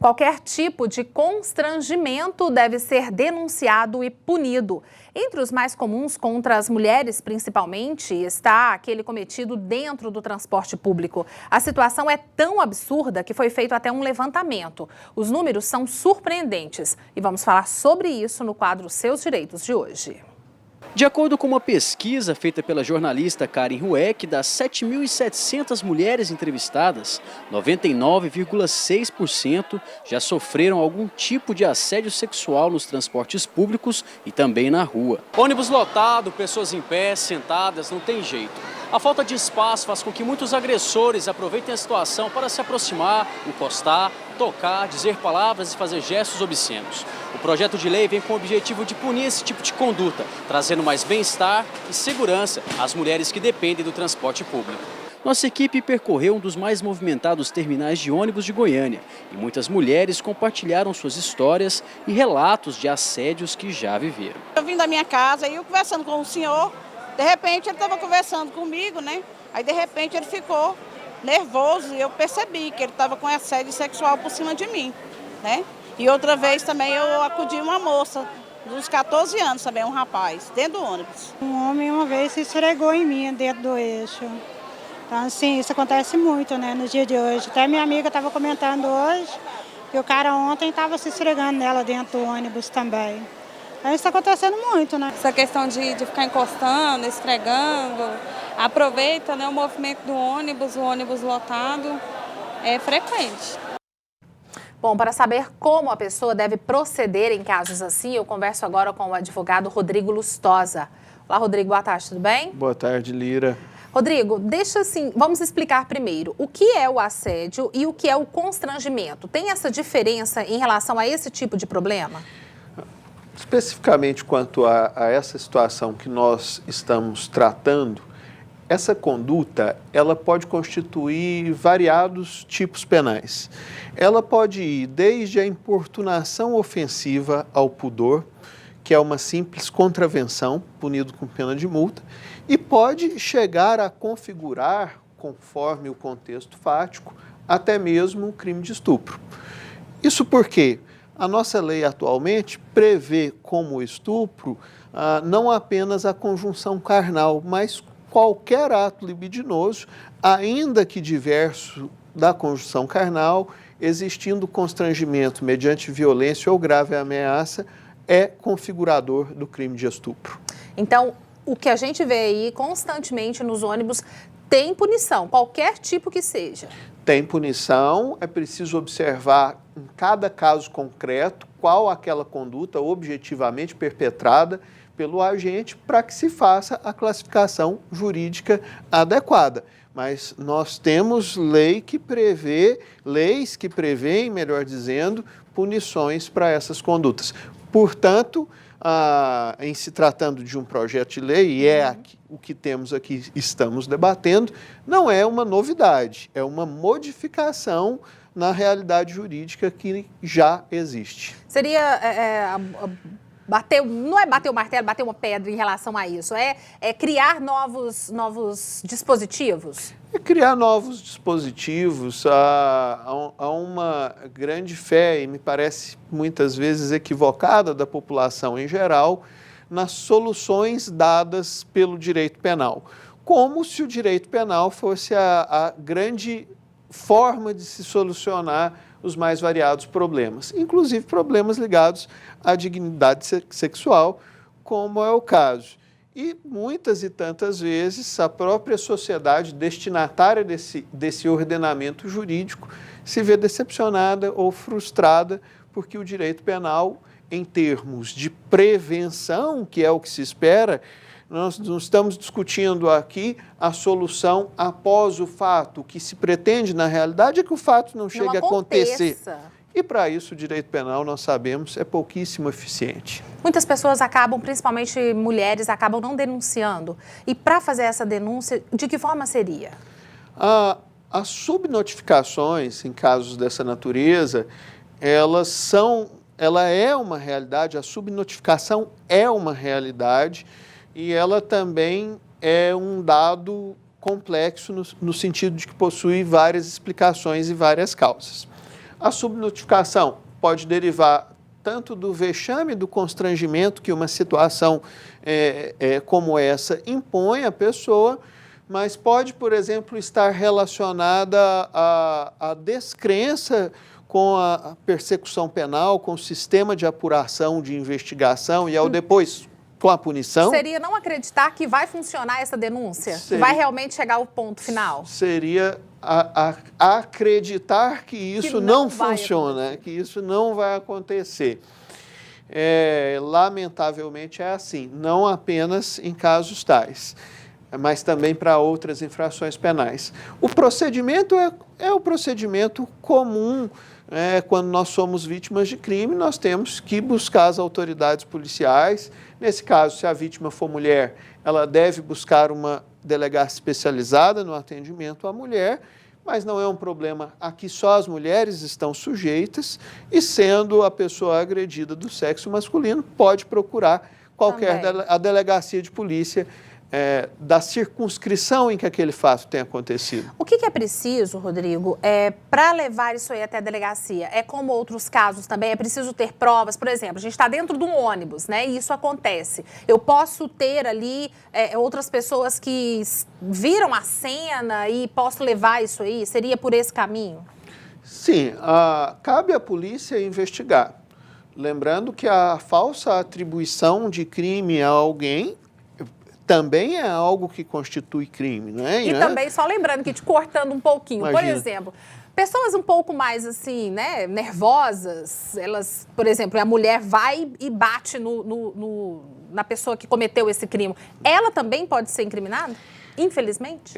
Qualquer tipo de constrangimento deve ser denunciado e punido. Entre os mais comuns contra as mulheres, principalmente, está aquele cometido dentro do transporte público. A situação é tão absurda que foi feito até um levantamento. Os números são surpreendentes e vamos falar sobre isso no quadro Seus Direitos de hoje. De acordo com uma pesquisa feita pela jornalista Karen Rueck, das 7.700 mulheres entrevistadas, 99,6% já sofreram algum tipo de assédio sexual nos transportes públicos e também na rua. Ônibus lotado, pessoas em pé, sentadas, não tem jeito. A falta de espaço faz com que muitos agressores aproveitem a situação para se aproximar, encostar, tocar, dizer palavras e fazer gestos obscenos. O projeto de lei vem com o objetivo de punir esse tipo de conduta, trazendo mais bem-estar e segurança às mulheres que dependem do transporte público. Nossa equipe percorreu um dos mais movimentados terminais de ônibus de Goiânia e muitas mulheres compartilharam suas histórias e relatos de assédios que já viveram. Eu vim da minha casa e eu conversando com o senhor, de repente ele estava conversando comigo, né? Aí de repente ele ficou nervoso e eu percebi que ele estava com assédio sexual por cima de mim, né? E outra vez também eu acudi uma moça, dos 14 anos também, um rapaz, dentro do ônibus. Um homem uma vez se esfregou em mim dentro do eixo. Então assim, isso acontece muito, né, no dia de hoje. Até minha amiga estava comentando hoje que o cara ontem estava se esfregando nela dentro do ônibus também. Isso está acontecendo muito, né? Essa questão de ficar encostando, esfregando, aproveita, né, o movimento do ônibus, o ônibus lotado, é frequente. Bom, para saber como a pessoa deve proceder em casos assim, eu converso agora com o advogado Rodrigo Lustosa. Olá, Rodrigo, boa tarde, tudo bem? Boa tarde, Lira. Rodrigo, vamos explicar primeiro o que é o assédio e o que é o constrangimento. Tem essa diferença em relação a esse tipo de problema? Especificamente quanto a essa situação que nós estamos tratando, essa conduta, ela pode constituir variados tipos penais. Ela pode ir desde a importunação ofensiva ao pudor, que é uma simples contravenção, punido com pena de multa, e pode chegar a configurar, conforme o contexto fático, até mesmo o crime de estupro. Isso porque a nossa lei atualmente prevê como estupro não apenas a conjunção carnal, mas qualquer ato libidinoso, ainda que diverso da conjunção carnal, existindo constrangimento mediante violência ou grave ameaça, é configurador do crime de estupro. Então, o que a gente vê aí constantemente nos ônibus tem punição, qualquer tipo que seja. Tem punição, é preciso observar em cada caso concreto qual aquela conduta objetivamente perpetrada pelo agente para que se faça a classificação jurídica adequada. Mas nós temos leis que prevêem, melhor dizendo, punições para essas condutas. Portanto, em se tratando de um projeto de lei, e é o que temos aqui, estamos debatendo, não é uma novidade, é uma modificação na realidade jurídica que já existe. Seria não é bater o martelo, bater uma pedra em relação a isso, é criar novos dispositivos? É criar novos dispositivos. Há uma grande fé, e me parece muitas vezes equivocada, da população em geral, nas soluções dadas pelo direito penal. Como se o direito penal fosse a grande forma de se solucionar os mais variados problemas, inclusive problemas ligados à dignidade sexual, como é o caso. E muitas e tantas vezes a própria sociedade destinatária desse ordenamento jurídico se vê decepcionada ou frustrada porque o direito penal, em termos de prevenção, que é o que se espera, nós não estamos discutindo aqui a solução após o fato. O que se pretende, na realidade, é que o fato não chegue a acontecer. E para isso o direito penal, nós sabemos, é pouquíssimo eficiente. Muitas pessoas acabam, principalmente mulheres, acabam não denunciando. E para fazer essa denúncia, de que forma seria? As subnotificações, em casos dessa natureza, ela é uma realidade, a subnotificação é uma realidade e ela também é um dado complexo no sentido de que possui várias explicações e várias causas. A subnotificação pode derivar tanto do vexame, do constrangimento que uma situação como essa impõe à pessoa, mas pode, por exemplo, estar relacionada à descrença com a persecução penal, com o sistema de apuração, de investigação e ao depois com a punição. Seria não acreditar que vai funcionar essa denúncia? Que vai realmente chegar ao ponto final? Seria acreditar que isso não funciona, que isso não vai acontecer. Lamentavelmente é assim, não apenas em casos tais, mas também para outras infrações penais. O procedimento é o procedimento comum. Quando nós somos vítimas de crime, nós temos que buscar as autoridades policiais. Nesse caso, se a vítima for mulher, ela deve buscar uma delegacia especializada no atendimento à mulher, mas não é um problema a que só as mulheres estão sujeitas, e sendo a pessoa agredida do sexo masculino, pode procurar a delegacia de polícia da circunscrição em que aquele fato tem acontecido. O que é preciso, Rodrigo, para levar isso aí até a delegacia? É como outros casos também, é preciso ter provas? Por exemplo, a gente está dentro de um ônibus, né? E isso acontece. Eu posso ter ali outras pessoas que viram a cena e posso levar isso aí? Seria por esse caminho? Sim, cabe à polícia investigar. Lembrando que a falsa atribuição de crime a alguém também é algo que constitui crime, não é? E também, só lembrando que te cortando um pouquinho, Imagina. Por exemplo, pessoas um pouco mais assim, né, nervosas, elas, por exemplo, a mulher vai e bate na pessoa que cometeu esse crime, ela também pode ser incriminada? Infelizmente?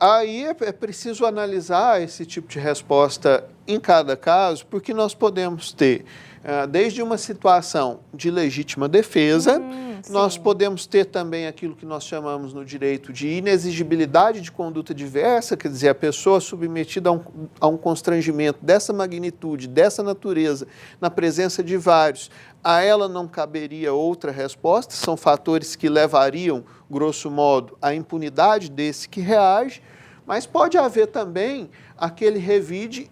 Aí é preciso analisar esse tipo de resposta em cada caso, porque nós podemos ter desde uma situação de legítima defesa, nós podemos ter também aquilo que nós chamamos no direito de inexigibilidade de conduta diversa, quer dizer, a pessoa submetida a um constrangimento dessa magnitude, dessa natureza, na presença de vários, a ela não caberia outra resposta, são fatores que levariam, grosso modo, à impunidade desse que reage, mas pode haver também aquele revide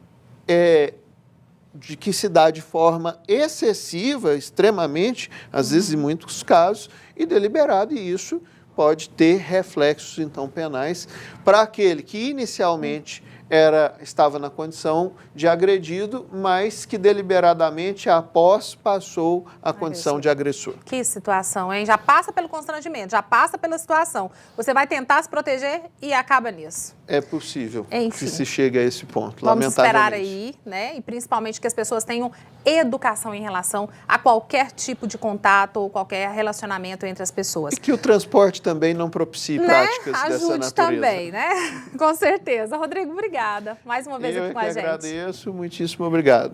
de que se dá de forma excessiva, extremamente, às vezes em muitos casos, e deliberado, e isso pode ter reflexos, então, penais para aquele que inicialmente estava na condição de agredido, mas que deliberadamente, após, passou a condição de agressor. Que situação, hein? Já passa pelo constrangimento, já passa pela situação. Você vai tentar se proteger e acaba nisso. É possível Enfim, que se chegue a esse ponto, vamos esperar lamentavelmente. aí, né? E principalmente que as pessoas tenham educação em relação a qualquer tipo de contato ou qualquer relacionamento entre as pessoas. E que o transporte também não propicie práticas dessa natureza. natureza. Também, né? Com certeza. Rodrigo, obrigada. Mais uma vez aqui com a gente. Eu que agradeço, muitíssimo obrigado.